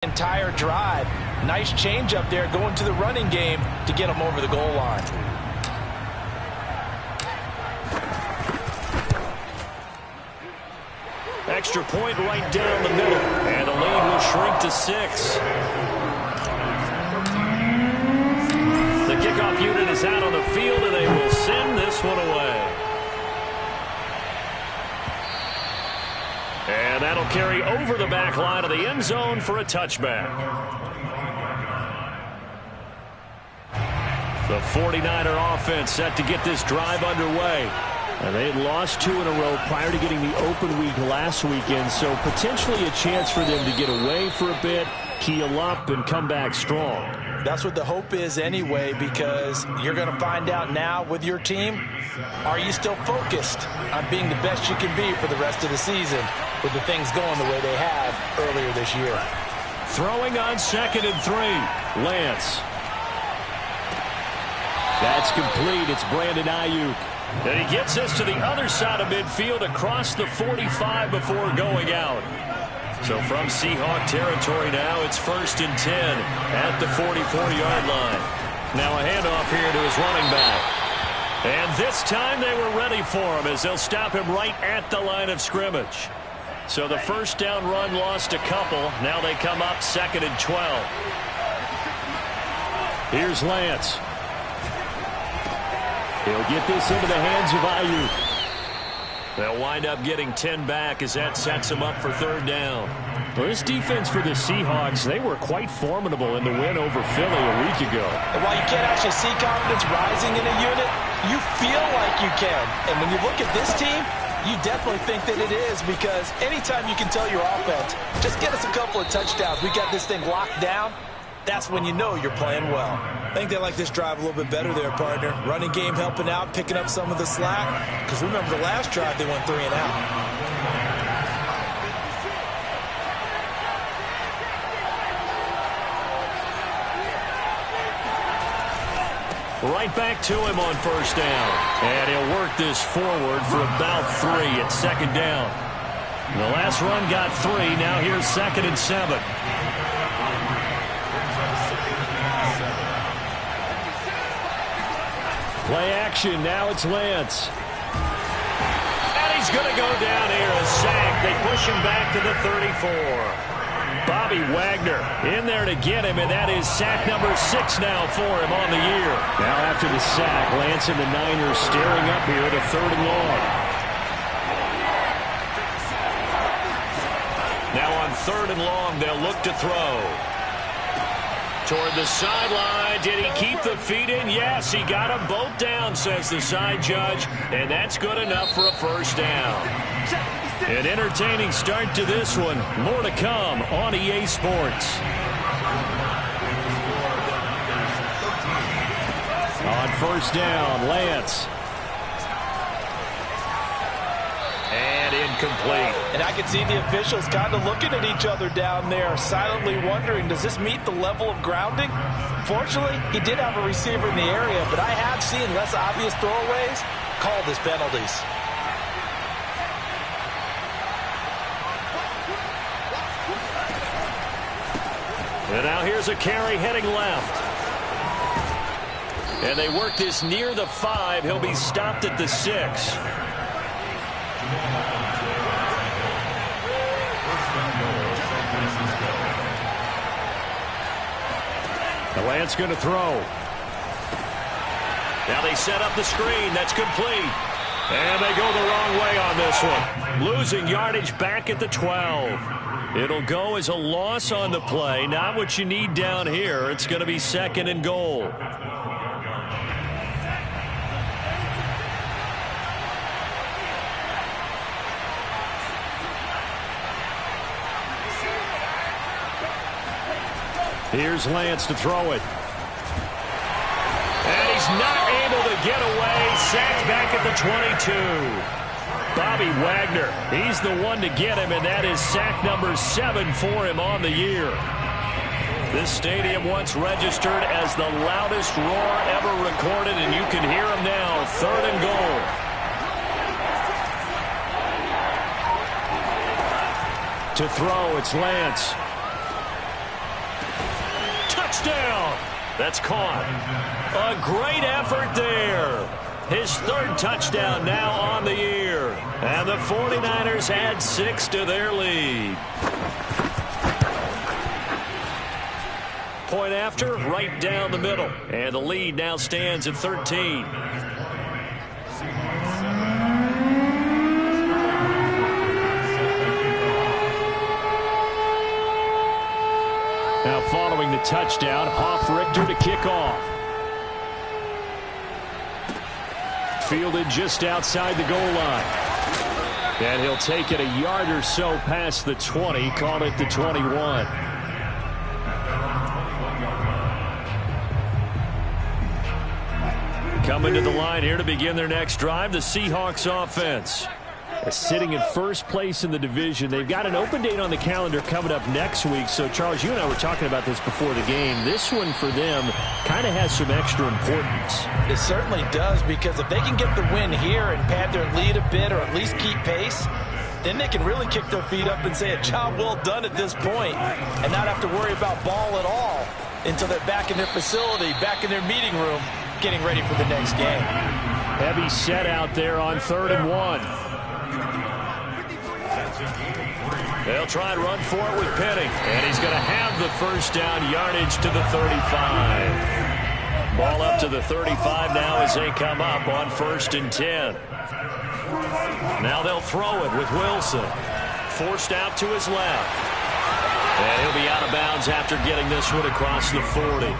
Entire drive. Nice change up there going to the running game to get them over the goal line. Extra point right down the middle, and the lead will shrink to 6. The kickoff unit is out on the field, and they will send this one away. And that'll carry over the back line of the end zone for a touchback. The 49er offense set to get this drive underway. And they had lost 2 in a row prior to getting the open week last weekend, so potentially a chance for them to get away for a bit, keel up, and come back strong. That's what the hope is anyway, because you're going to find out now with your team, are you still focused on being the best you can be for the rest of the season with the things going the way they have earlier this year. Throwing on 2nd and 3, Lance. That's complete. It's Brandon Ayuk. And he gets us to the other side of midfield across the 45 before going out. So from Seahawk territory now, it's 1st and 10 at the 44-yard line. Now a handoff here to his running back. And this time they were ready for him as they'll stop him right at the line of scrimmage. So the first down run lost a couple. Now they come up 2nd and 12. Here's Lance. He'll get this into the hands of Ayuk. They'll wind up getting 10 back as that sets him up for 3rd down. Well, this defense for the Seahawks, they were quite formidable in the win over Philly a week ago. And while you can't actually see confidence rising in a unit, you feel like you can. And when you look at this team, you definitely think that it is, because anytime you can tell your offense, just get us a couple of touchdowns, we got this thing locked down, that's when you know you're playing well. I think they like this drive a little bit better there, partner. Running game helping out, picking up some of the slack. Because remember the last drive, they went 3 and out. Right back to him on 1st down. And he'll work this forward for about 3 at 2nd down. The last run got 3. Now here's 2nd and 7. Play action. Now it's Lance. And he's going to go down here. A sack. They push him back to the 34. Bobby Wagner in there to get him, and that is sack number 6 now for him on the year. Now after the sack, Lance and the Niners staring up here at a 3rd and long. Now on 3rd and long, they'll look to throw. Toward the sideline. Did he keep the feet in? Yes, he got them both down, says the side judge, and that's good enough for a 1st down. An entertaining start to this one. More to come on EA Sports. On 1st down, Lance. And incomplete. And I can see the officials kind of looking at each other down there, silently wondering, does this meet the level of grounding? Fortunately, he did have a receiver in the area, but I have seen less obvious throwaways called as penalties. And now here's a carry heading left. And they work this near the 5. He'll be stopped at the 6. The Lance going to throw. Now they set up the screen. That's complete. And they go the wrong way on this one. Losing yardage back at the 12. It'll go as a loss on the play. Not what you need down here. It's going to be 2nd and goal. Here's Lance to throw it. And he's not able to get away. Sacked back at the 22. Bobby Wagner, he's the one to get him, and that is sack number 7 for him on the year. This stadium once registered as the loudest roar ever recorded, and you can hear him now. 3rd and goal. To throw, it's Lance. touchdown. That's caught. A great effort there. His third touchdown now on the year. And the 49ers add 6 to their lead. Point after, right down the middle. And the lead now stands at 13. Now following the touchdown, Hoff-Richter to kick off. Fielded just outside the goal line. And he'll take it a yard or so past the 20, call it the 21. Coming to the line here to begin their next drive, the Seahawks offense. Sitting in first place in the division. They've got an open date on the calendar coming up next week. So, Charles, you and I were talking about this before the game. This one for them kind of has some extra importance. It certainly does, because if they can get the win here and pad their lead a bit or at least keep pace, then they can really kick their feet up and say a job well done at this point and not have to worry about ball at all until they're back in their facility, back in their meeting room, getting ready for the next game. Heavy set out there on 3rd and 1. They'll try and run for it with Penny. And he's going to have the first down, yardage to the 35. Ball up to the 35 now as they come up on 1st and 10. Now they'll throw it with Wilson. Forced out to his left. And he'll be out of bounds after getting this one across the 40.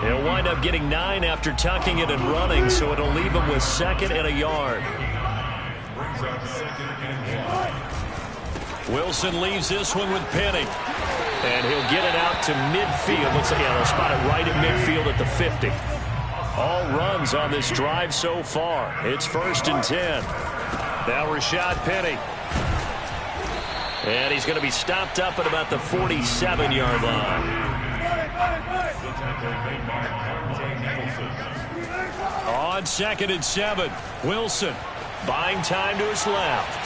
He'll wind up getting 9 after tucking it and running, so it'll leave him with 2nd and a yard. Wilson leaves this one with Penny. And he'll get it out to midfield. Looks like they'll spot it right at midfield at the 50. All runs on this drive so far. It's 1st and 10. Now Rashad Penny. And he's going to be stopped up at about the 47-yard line. On 2nd and 7, Wilson buying time to his left.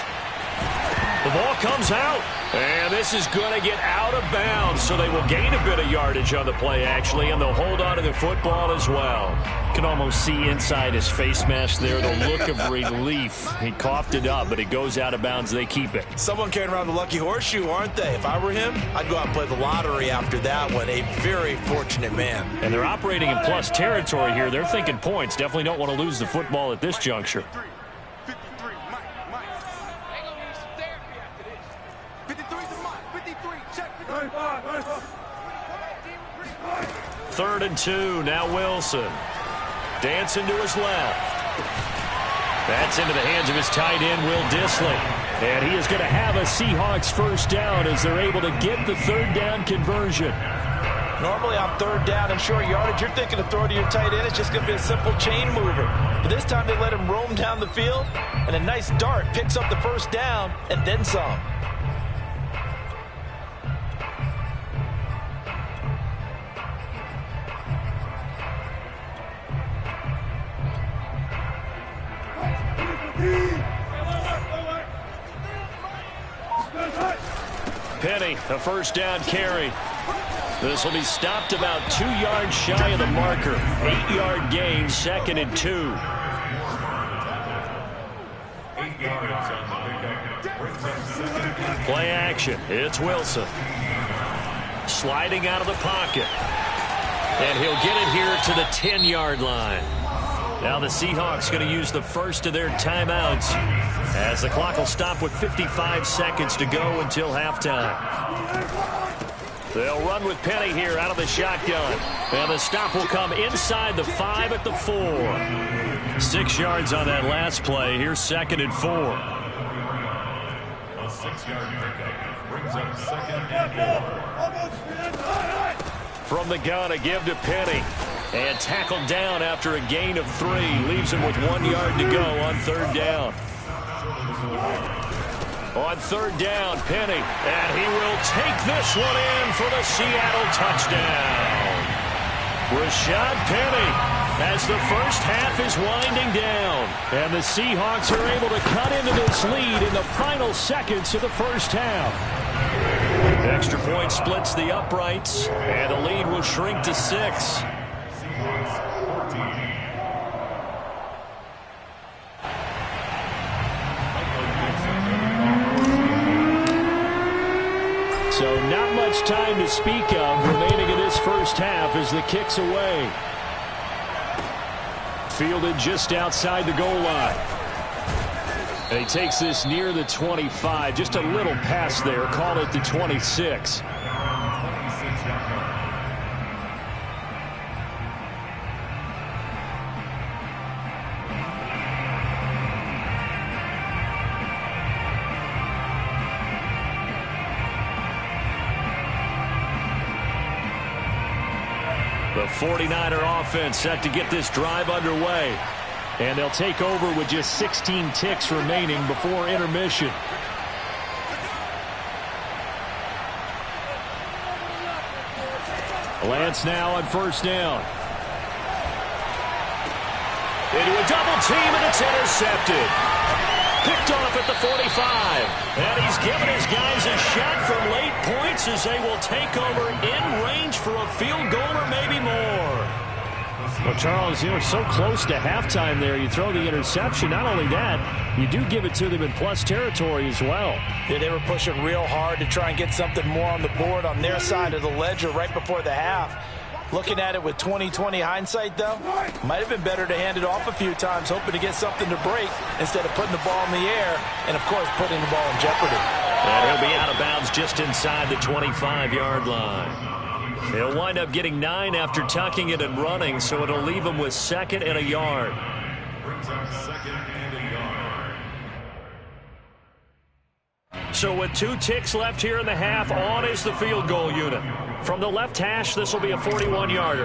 The ball comes out, and this is going to get out of bounds, so they will gain a bit of yardage on the play, actually, and they'll hold on to the football as well. You can almost see inside his face mask there the look of relief. He coughed it up, but it goes out of bounds. They keep it. Someone carrying around the lucky horseshoe, aren't they? If I were him, I'd go out and play the lottery after that one. A very fortunate man. And they're operating in plus territory here. They're thinking points. Definitely don't want to lose the football at this juncture. 3rd and 2. Now Wilson. Dancing to his left. That's into the hands of his tight end, Will Dissly. And he is going to have a Seahawks first down as they're able to get the 3rd down conversion. Normally on 3rd down and short yardage, you're thinking of throw to your tight end. It's just going to be a simple chain mover. But this time they let him roam down the field, and a nice dart picks up the first down and then some. Penny, a first down carry. This will be stopped about 2 yards shy of the marker. 8-yard gain, 2nd and 2. 8 yards on the pickup. Play action. It's Wilson. Sliding out of the pocket. And he'll get it here to the 10-yard line. Now the Seahawks going to use the first of their timeouts as the clock will stop with 55 seconds to go until halftime. They'll run with Penny here out of the shotgun. And the stop will come inside the 5 at the 4. 6 yards on that last play. Here's 2nd and 4. A 6-yard pickup brings up 2nd and 4. From the gun, a give to Penny. And tackled down after a gain of 3. Leaves him with 1 yard to go on 3rd down. On 3rd down, Penny. And he will take this one in for the Seattle touchdown. Rashad Penny as the first half is winding down. And the Seahawks are able to cut into this lead in the final seconds of the first half. Extra point splits the uprights, and the lead will shrink to 6. So not much time to speak of remaining in this first half as the kick's away. Fielded just outside the goal line. And he takes this near the 25. Just a little pass there. Call it the 26. The 49er offense set to get this drive underway. And they'll take over with just 16 ticks remaining before intermission. Lance now on first down. Into a double team, and it's intercepted. Picked off at the 45. And he's given his guys a shot for late points as they will take over in range for a field goal or maybe more. Well, Charles, you were so close to halftime there. You throw the interception. Not only that, you do give it to them in plus territory as well. Yeah, they were pushing real hard to try and get something more on the board on their side of the ledger right before the half. Looking at it with 20/20 hindsight, though, might have been better to hand it off a few times, hoping to get something to break instead of putting the ball in the air and, of course, putting the ball in jeopardy. And he'll be out of bounds just inside the 25-yard line. He'll wind up getting 9 after tucking it and running, so it'll leave him with 2nd and a yard. Brings up 2nd and a yard. So with 2 ticks left here in the half, on is the field goal unit. From the left hash, this will be a 41-yarder.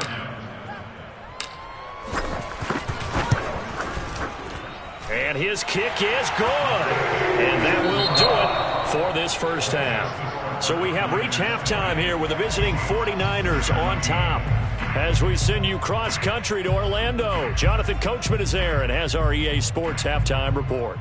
And his kick is good. And that will do it for this first half. So we have reached halftime here with the visiting 49ers on top. As we send you cross-country to Orlando, Jonathan Coachman is there and has our EA Sports halftime report.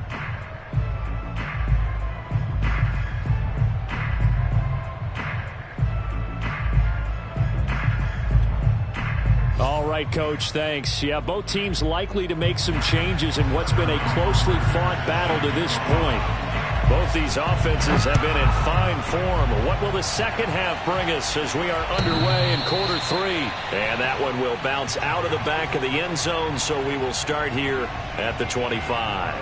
All right, Coach, thanks. Yeah, both teams likely to make some changes in what's been a closely fought battle to this point. Both these offenses have been in fine form. What will the second half bring us as we are underway in quarter 3? And that one will bounce out of the back of the end zone, so we will start here at the 25.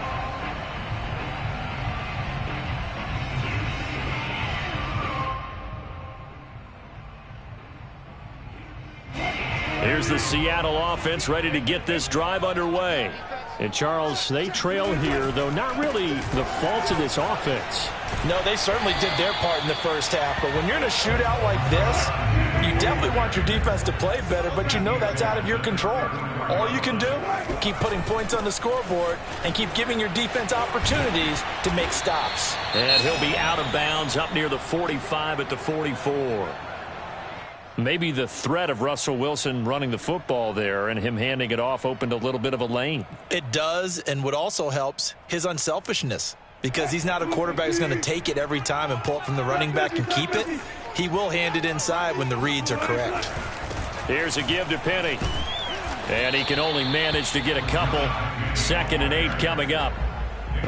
Here's the Seattle offense ready to get this drive underway. And, Charles, they trail here, though not really the fault of this offense. No, they certainly did their part in the first half. But when you're in a shootout like this, you definitely want your defense to play better, but you know that's out of your control. All you can do, keep putting points on the scoreboard and keep giving your defense opportunities to make stops. And he'll be out of bounds up near the 45 at the 44. Maybe the threat of Russell Wilson running the football there and him handing it off opened a little bit of a lane. It does, and what also helps, his unselfishness. Because he's not a quarterback who's going to take it every time and pull it from the running back and keep it. He will hand it inside when the reads are correct. Here's a give to Penny. And he can only manage to get a couple. 2nd and 8 coming up.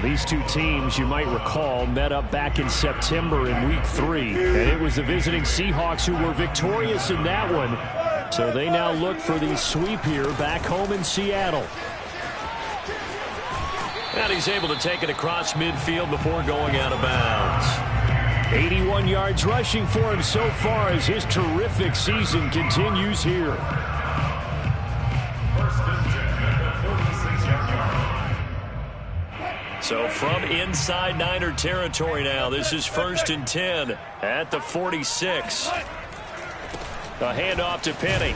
These two teams, you might recall, met up back in September in Week 3. And it was the visiting Seahawks who were victorious in that one. So they now look for the sweep here back home in Seattle. And he's able to take it across midfield before going out of bounds. 81 yards rushing for him so far as his terrific season continues here. So from inside Niner territory now, this is 1st and 10 at the 46. A handoff to Penny.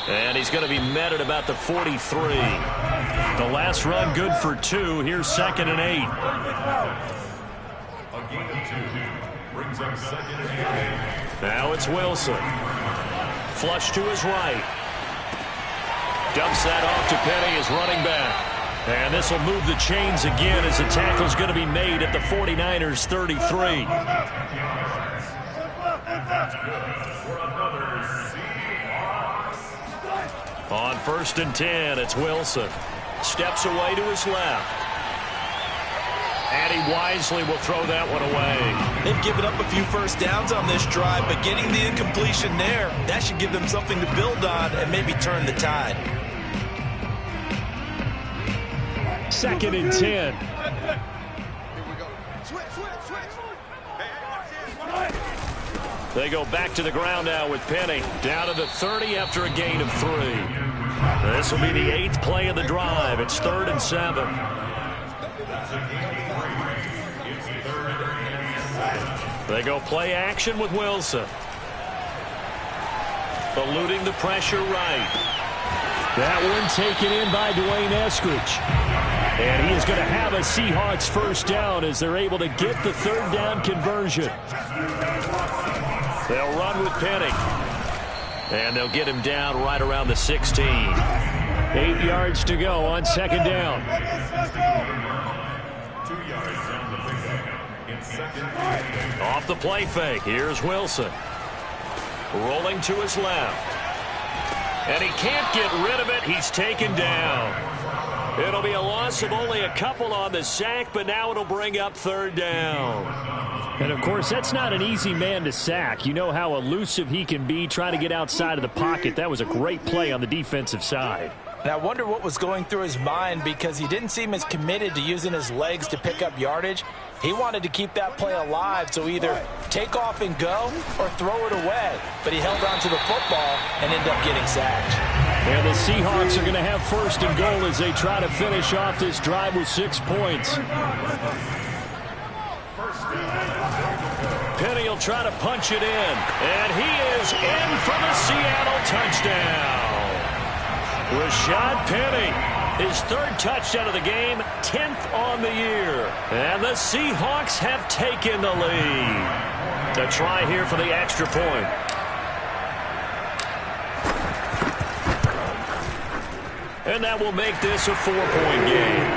And he's going to be met at about the 43. The last run good for 2. Here's 2nd and 8. A gain of 2 brings up 2nd and 8. Now it's Wilson. Flush to his right. Dumps that off to Penny as running back. And this will move the chains again as the tackle's going to be made at the 49ers 33. On 1st and 10, it's Wilson. Steps away to his left. And he wisely will throw that one away. They've given up a few first downs on this drive, but getting the incompletion there, that should give them something to build on and maybe turn the tide. 2nd and 10. They go back to the ground now with Penny. Down to the 30 after a gain of 3. This will be the 8th play of the drive. It's 3rd and 7. They go play action with Wilson. Eluding the pressure right. That one taken in by Dwayne Eskridge. And he is going to have a Seahawks first down as they're able to get the 3rd down conversion. They'll run with Penny. And they'll get him down right around the 16. 8 yards to go on 2nd down. 2 yards on the pickup. In 2nd. Off the play fake. Here's Wilson. Rolling to his left. And he can't get rid of it. He's taken down. It'll be a loss of only a couple on the sack, but now it'll bring up 3rd down. And, of course, that's not an easy man to sack. You know how elusive he can be trying to get outside of the pocket. That was a great play on the defensive side. And I wonder what was going through his mind because he didn't seem as committed to using his legs to pick up yardage. He wanted to keep that play alive, so either take off and go or throw it away. But he held on to the football and ended up getting sacked. And the Seahawks are going to have 1st and goal as they try to finish off this drive with 6 points. Penny will try to punch it in. And he is in for the Seattle touchdown. Rashad Penny, his 3rd touchdown of the game, 10th on the year. And the Seahawks have taken the lead. A try here for the extra point. And that will make this a 4-point game.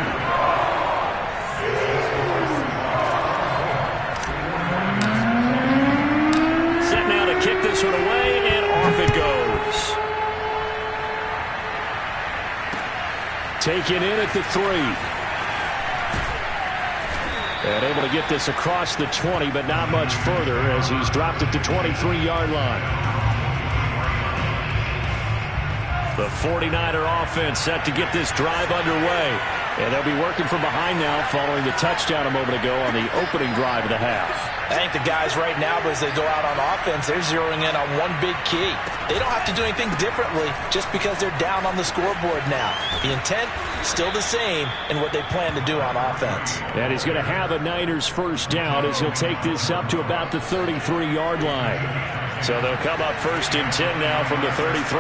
Set now to kick this one away, and off it goes. Taken in at the 3. And able to get this across the 20, but not much further as he's dropped at the 23-yard line. The 49er offense set to get this drive underway. And they'll be working from behind now following the touchdown a moment ago on the opening drive of the half. I think the guys right now, as they go out on offense, they're zeroing in on one big key. They don't have to do anything differently just because they're down on the scoreboard now. The intent, still the same in what they plan to do on offense. And he's going to have a Niners first down as he'll take this up to about the 33-yard line. So they'll come up 1st and 10 now from the 33.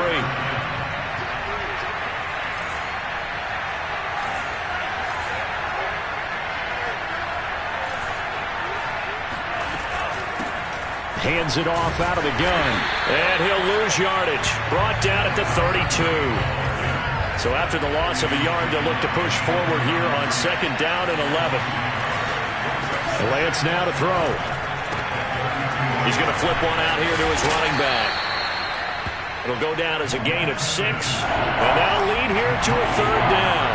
Hands it off out of the gun. And he'll lose yardage. Brought down at the 32. So after the loss of a yard, they'll look to push forward here on 2nd down and 11. Lance now to throw. He's going to flip one out here to his running back. It'll go down as a gain of 6. And that'll lead here to a 3rd down.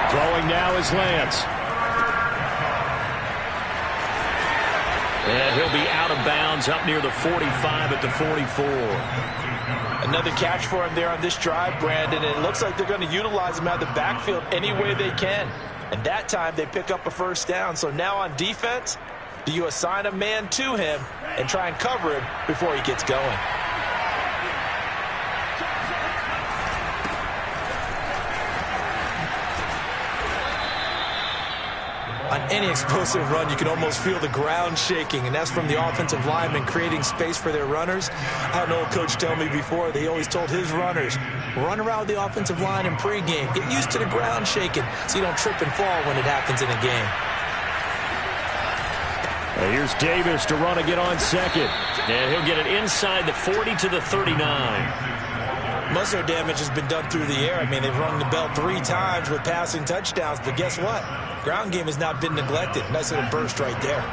Throwing now is Lance. And he'll be out of bounds up near the 45 at the 44. Another catch for him there on this drive, Brandon. And it looks like they're going to utilize him out of the backfield any way they can. And that time they pick up a first down. So now on defense, do you assign a man to him and try and cover him before he gets going? On any explosive run, you can almost feel the ground shaking, and that's from the offensive linemen creating space for their runners. I had an old coach tell me before, he always told his runners, run around the offensive line in pregame. Get used to the ground shaking so you don't trip and fall when it happens in a game. And here's Davis to run again on 2nd. And he'll get it inside the 40 to the 39. Most of their damage has been done through the air. I mean, they've rung the bell 3 times with passing touchdowns, but guess what? Ground game has not been neglected. Nice little burst right there.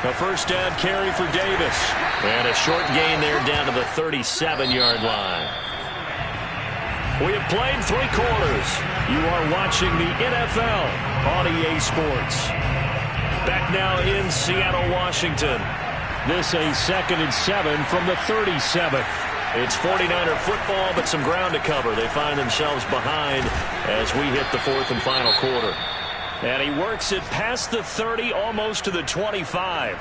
A first down carry for Davis. And a short gain there down to the 37-yard line. We have played 3 quarters. You are watching the NFL on EA Sports. Back now in Seattle, Washington. This a 2nd and 7 from the 37. It's 49er football, but some ground to cover. They find themselves behind as we hit the 4th and final quarter. And he works it past the 30, almost to the 25.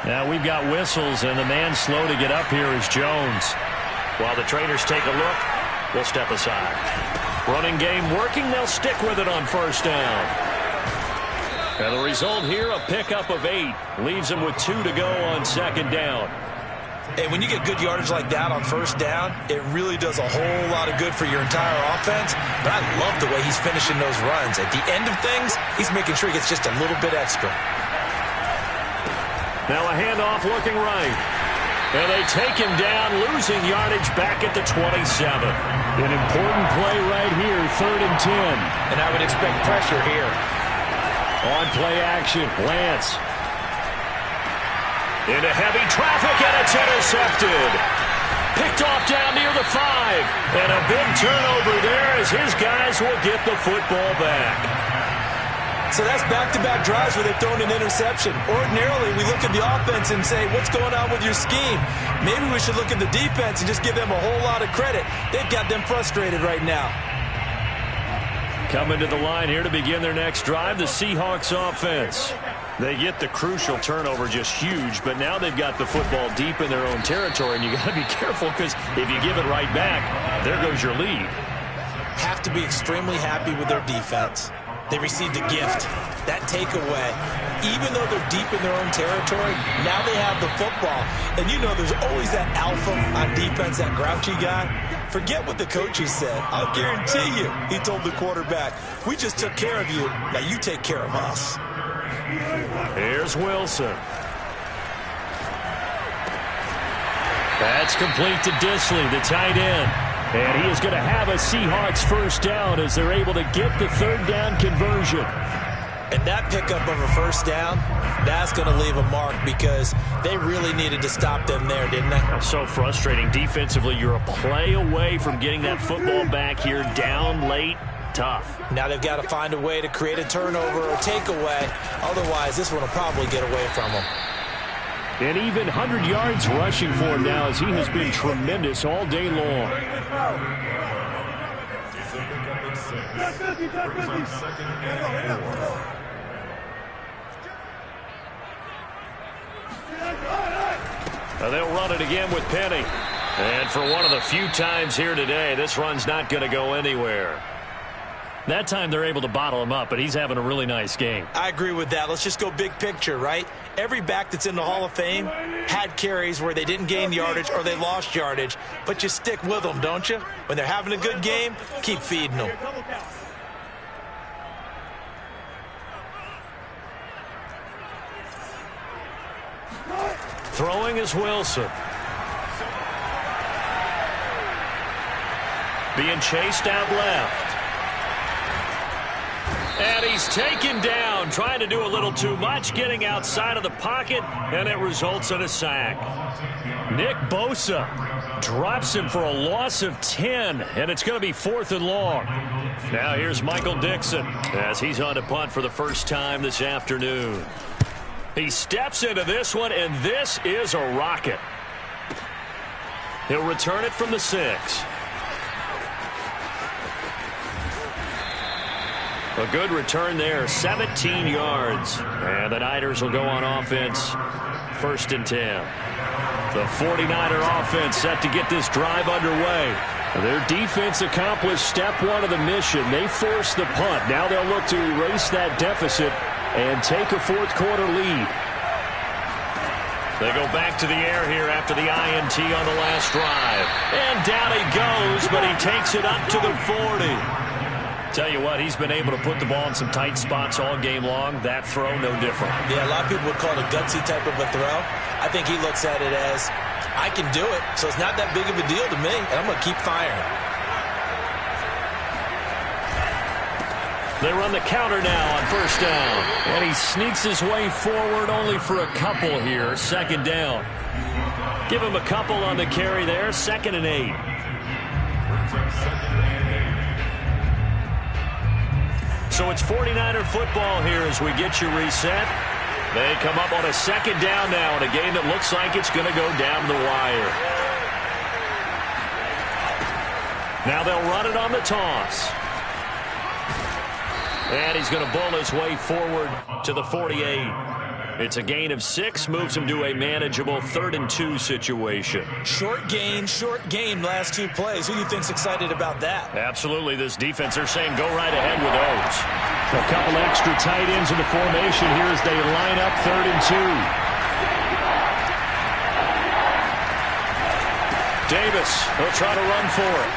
Now we've got whistles, and the man slow to get up here is Jones. While the traders take a look, we'll step aside. Running game working. They'll stick with it on first down. And the result here, a pickup of 8. Leaves them with 2 to go on second down. Hey, when you get good yardage like that on first down, it really does a whole lot of good for your entire offense. But I love the way he's finishing those runs. At the end of things, he's making sure he gets just a little bit extra. Now a handoff looking right. And they take him down, losing yardage back at the 27. An important play right here, 3rd and 10. And I would expect pressure here. On play action, Lance. Into heavy traffic, and it's intercepted. Picked off down near the 5. And a big turnover there as his guys will get the football back. So that's back-to-back drives where they've thrown an interception. Ordinarily, we look at the offense and say, what's going on with your scheme? Maybe we should look at the defense and just give them a whole lot of credit. They've got them frustrated right now. Coming to the line here to begin their next drive, the Seahawks offense. They get the crucial turnover, just huge, but now they've got the football deep in their own territory, and you got to be careful because if you give it right back, there goes your lead. Have to be extremely happy with their defense. They received a gift. That takeaway, even though they're deep in their own territory, now they have the football. And you know there's always that alpha on defense, that grouchy guy. Forget what the coaches said. I'll guarantee you, he told the quarterback, we just took care of you. Now you take care of us. Here's Wilson. That's complete to Disley, the tight end. And he is going to have a Seahawks first down as they're able to get the 3rd down conversion. And that pickup of a first down, that's going to leave a mark because they really needed to stop them there, didn't they? So frustrating. Defensively, you're a play away from getting that football back here down late. Tough. Now they've got to find a way to create a turnover or takeaway. Otherwise, this one will probably get away from them. And even 100 yards rushing for him now as he has been tremendous all day long. Now they'll run it again with Penny. And for one of the few times here today, this run's not going to go anywhere. That time they're able to bottle him up, but he's having a really nice game. I agree with that. Let's just go big picture, right? Every back that's in the Hall of Fame had carries where they didn't gain yardage or they lost yardage, but you stick with them, don't you? When they're having a good game, keep feeding them. Throwing is Wilson. Being chased out left. And he's taken down, trying to do a little too much, getting outside of the pocket, and it results in a sack. Nick Bosa drops him for a loss of 10, and it's going to be 4th and long. Now here's Michael Dixon as he's on to punt for the first time this afternoon. He steps into this one, and this is a rocket. He'll return it from the 6. A good return there, 17 yards. And the Niners will go on offense, 1st and 10. The 49er offense set to get this drive underway. Their defense accomplished step 1 of the mission. They forced the punt. Now they'll look to erase that deficit and take a 4th quarter lead. They go back to the air here after the INT on the last drive. And down he goes, but he takes it up to the 40. Tell you what, he's been able to put the ball in some tight spots all game long. That throw, no different. Yeah, a lot of people would call it a gutsy type of a throw. I think he looks at it as, I can do it, so it's not that big of a deal to me, and I'm going to keep firing. They run the counter now on first down. And he sneaks his way forward only for a couple here. Second down. Give him a couple on the carry there. 2nd and 8. So it's 49er football here as we get you reset. They come up on a 2nd down now in a game that looks like it's going to go down the wire. Now they'll run it on the toss. And he's going to bull his way forward to the 48. It's a gain of 6, moves him to a manageable 3rd and 2 situation. Short gain, last 2 plays. Who do you think's excited about that? Absolutely. This defense, they're saying go right ahead with those. A couple extra tight ends in the formation here as they line up 3rd and 2. Davis, he'll try to run for it.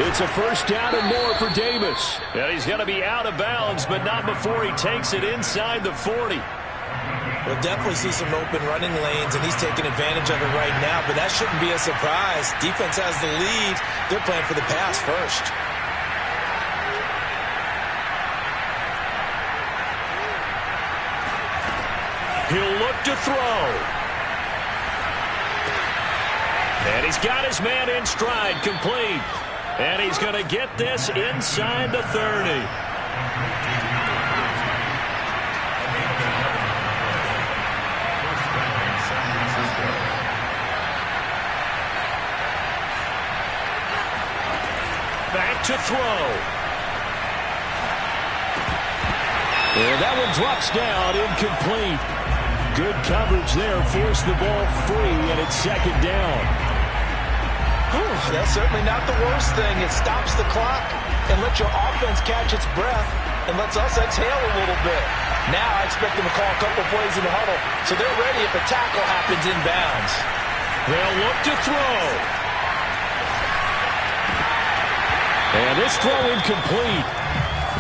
It's a first down and more for Davis. Yeah, he's going to be out of bounds, but not before he takes it inside the 40. We'll definitely see some open running lanes, and he's taking advantage of it right now, but that shouldn't be a surprise. Defense has the lead. They're playing for the pass first. He'll look to throw. And he's got his man in stride, complete. And he's going to get this inside the 30. Back to throw. And that one drops down, incomplete. Good coverage there, forced the ball free, and it's 2nd down. That's certainly not the worst thing. It stops the clock and lets your offense catch its breath and lets us exhale a little bit. Now I expect them to call a couple plays in the huddle, so they're ready if a tackle happens inbounds. They'll look to throw. And this throw incomplete.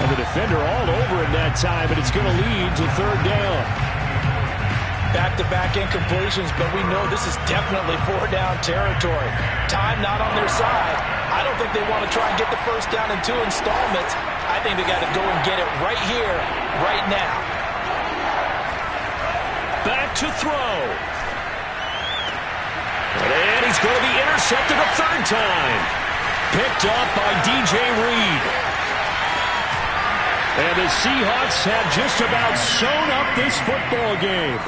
And the defender all over it that time, but it's going to lead to 3rd down. Back-to-back incompletions, but we know this is definitely 4-down territory. Time not on their side. I don't think they want to try and get the first down in 2 installments. I think they got to go and get it right here, right now. Back to throw. And he's going to be intercepted a 3rd time. Picked off by DJ Reed. And the Seahawks have just about sewn up this football game.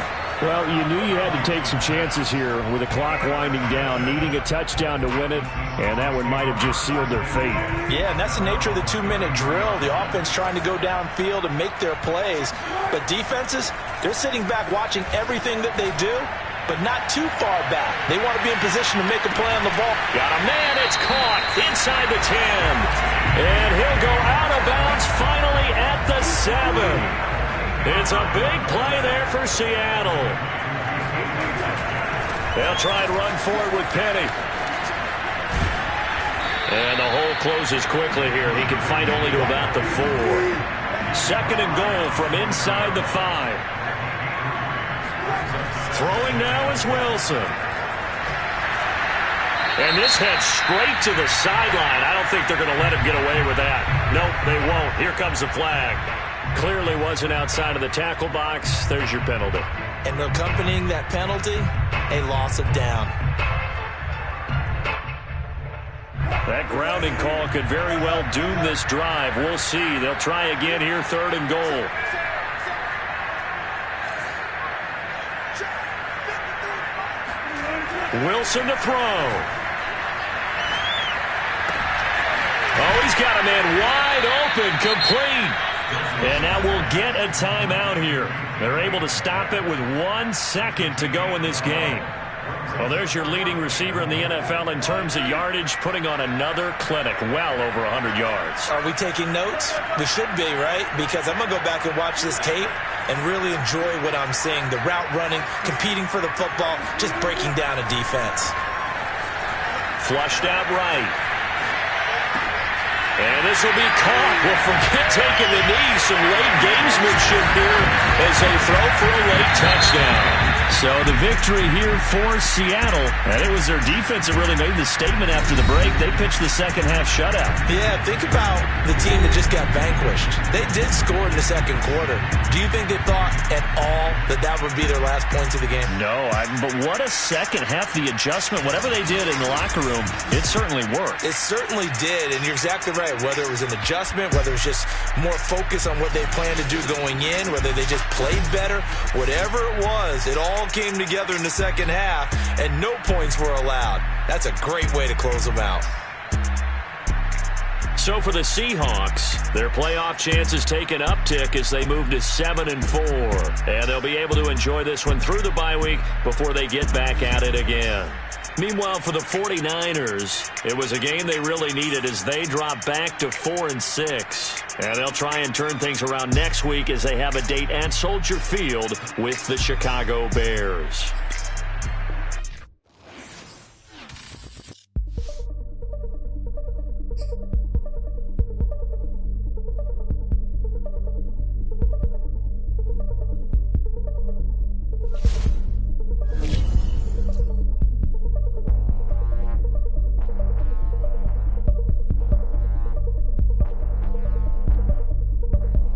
Well, you knew you had to take some chances here with the clock winding down, needing a touchdown to win it, and that one might have just sealed their fate. Yeah, and that's the nature of the 2-minute drill. The offense trying to go downfield and make their plays. But defenses, they're sitting back watching everything that they do, but not too far back. They want to be in position to make a play on the ball. Got a man, it's caught inside the 10. And he'll go out of bounds finally at the 7. It's a big play there for Seattle. They'll try and run for it with Penny. And the hole closes quickly here. He can fight only to about the 4. 2nd and goal from inside the 5. Throwing now is Wilson. And this head straight to the sideline. I don't think they're going to let him get away with that. Nope, they won't. Here comes the flag. Clearly wasn't outside of the tackle box. There's your penalty. And accompanying that penalty, a loss of down. That grounding call could very well doom this drive. We'll see. They'll try again here, 3rd and goal. Wilson to throw. Oh, he's got a man wide open, complete. And now we'll get a timeout here. They're able to stop it with 1 second to go in this game. Well, there's your leading receiver in the NFL in terms of yardage, putting on another clinic, well over 100 yards. Are we taking notes? We should be, right? Because I'm going to go back and watch this tape and really enjoy what I'm seeing. The route running, competing for the football, just breaking down a defense. Flushed out right. And this will be caught. Well, forget taking the knee. Some late gamesmanship here as they throw for a late touchdown. So the victory here for Seattle, and it was their defense that really made the statement after the break. They pitched the second half shutout. Yeah, think about the team that just got vanquished. They did score in the second quarter. Do you think they thought at all that that would be their last points of the game? No, but what a second half. The adjustment, whatever they did in the locker room, it certainly worked. It certainly did, and you're exactly right. Whether it was an adjustment, whether it was just more focus on what they planned to do going in, whether they just played better, whatever it was, it all came together in the second half, and no points were allowed. That's a great way to close them out. So for the Seahawks, their playoff chances take an uptick as they move to 7-4. And they'll be able to enjoy this one through the bye week before they get back at it again. Meanwhile, for the 49ers, it was a game they really needed as they drop back to 4-6. And they'll try and turn things around next week as they have a date at Soldier Field with the Chicago Bears.